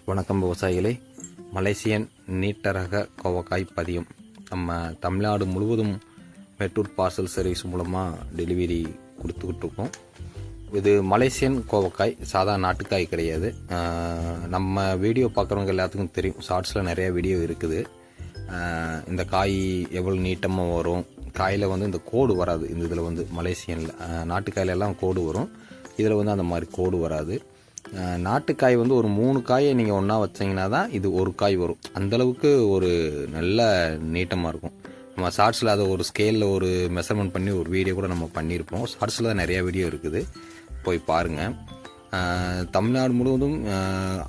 வணக்கம் விவசாயிகளே. மலேசியன் நீட்ட ரக கோவக்காய் பதியம் நம்ம தமிழ்நாடு முழுவதும் மெட்டூர் பார்சல் சர்வீஸ் மூலமாக டெலிவரி கொடுத்துக்கிட்டு இருக்கோம். இது மலேசியன் கோவக்காய், சாதா நாட்டுக்காய் கிடையாது. நம்ம வீடியோ பார்க்குறவங்க எல்லாத்துக்கும் தெரியும், ஷார்ட்ஸில் நிறையா வீடியோ இருக்குது. இந்த காய் எவ்வளோ நீட்டமாக வரும், காயில் வந்து இந்த கோடு வராது. இந்த இதில் வந்து மலேசியனில் நாட்டுக்காயில எல்லாம் கோடு வரும், இதில் வந்து அந்த மாதிரி கோடு வராது. நாட்டுக்காய் வந்து ஒரு 3 காயை நீங்கள் ஒன்றா வச்சிங்கன்னா தான் இது ஒரு காய் வரும். அந்தளவுக்கு ஒரு நல்ல நீட்டமாக இருக்கும். நம்ம ஷார்ட்ஸில் அதை ஒரு ஸ்கேலில் ஒரு மெஷர்மெண்ட் பண்ணி ஒரு வீடியோ கூட நம்ம பண்ணியிருப்போம். ஷார்ட்ஸில் தான் நிறையா வீடியோ இருக்குது, போய் பாருங்கள். தமிழ்நாடு முழுவதும்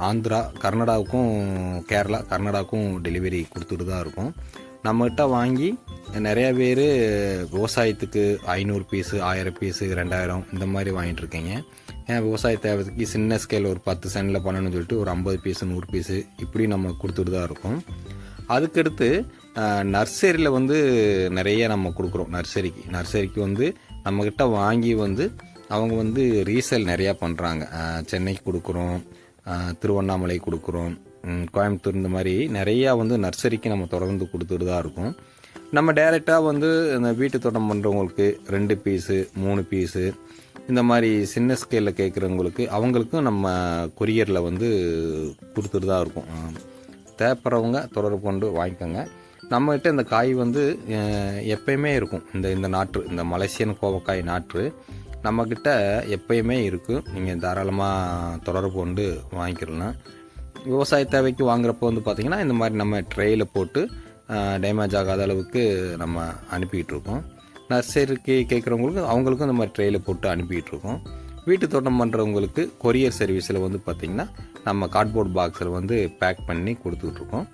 ஆந்திரா, கர்நாடகாவுக்கும் கேரளா, கர்நாடகாவுக்கும் டெலிவரி கொடுத்துட்டு தான் இருக்கும். நம்மகிட்ட வாங்கி நிறையா பேர் விவசாயத்துக்கு 500 பீஸு, 1000 பீஸு, 2000 இந்த மாதிரி வாங்கிட்டு இருக்கீங்க. ஏன் விவசாய தேவைக்கு சின்ன ஸ்கேல் ஒரு 10 சென்டில் பண்ணணும்னு சொல்லிட்டு ஒரு 50 பீஸு, 100 பீஸு இப்படி நம்ம கொடுத்துட்டு தான் இருக்கோம். அதுக்கடுத்து நர்சரியில் வந்து நிறைய நம்ம கொடுக்குறோம். நர்சரிக்கு வந்து நம்மக்கிட்ட வாங்கி வந்து அவங்க வந்து ரீசேல் நிறையா பண்ணுறாங்க. சென்னைக்கு கொடுக்குறோம், திருவண்ணாமலை கொடுக்குறோம், கோயம்புத்தூர், இந்த மாதிரி நிறையா வந்து நர்சரிக்கு நம்ம தொடர்ந்து கொடுத்துட்டு தான் இருக்கோம். நம்ம டைரெக்டாக வந்து இந்த வீட்டு தோட்டம் பண்ணுறவங்களுக்கு 2 பீஸு, 3 பீஸு இந்த மாதிரி சின்ன ஸ்கேலில் கேட்குறவங்களுக்கு அவங்களுக்கும் நம்ம கொரியரில் வந்து கொடுத்துட்டு தான் இருக்கோம். தேவைப்படுறவங்க தொடர்பு கொண்டு வாங்கிக்கோங்க. நம்மகிட்ட இந்த காய் வந்து எப்பயுமே இருக்கும். இந்த நாற்று, இந்த மலேசியன் கோவக்காய் நாற்று நம்மக்கிட்ட எப்பயுமே இருக்கும். நீங்கள் தாராளமாக தொடர்பு கொண்டு வாங்கிக்கலாம். விவசாய தேவைக்கு வாங்குறப்போ வந்து பார்த்திங்கன்னா இந்த மாதிரி நம்ம ட்ரேயில் போட்டு டேமேஜ் ஆகாத அளவுக்கு நம்ம அனுப்பிக்கிட்டு இருக்கோம். நர்சரிக்கு கேட்குறவங்களுக்கு அவங்களுக்கும் இந்த மாதிரி ட்ரேயில் போட்டு அனுப்பிக்கிட்டு இருக்கோம். வீட்டு தோட்டம் பண்ணுறவங்களுக்கு கொரியர் சர்வீஸில் வந்து பார்த்திங்கன்னா நம்ம கார்ட்போர்ட் பாக்ஸில் வந்து பேக் பண்ணி கொடுத்துட்ருக்கோம்.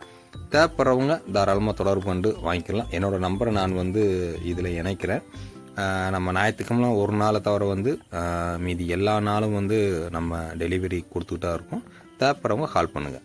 தேவைப்படுறவங்க தாராளமாக தொடர்பு கொண்டு வாங்கிக்கலாம். என்னோடய நம்பரை நான் வந்து இதில் இணைக்கிறேன். நம்ம ஞாயிற்றுக்கிழமை ஒரு நாளை தவிர வந்து மீதி எல்லா நாளும் வந்து நம்ம டெலிவரி கொடுத்துக்கிட்டா இருக்கோம். தேவைப்படுறவங்க கால் பண்ணுங்கள்.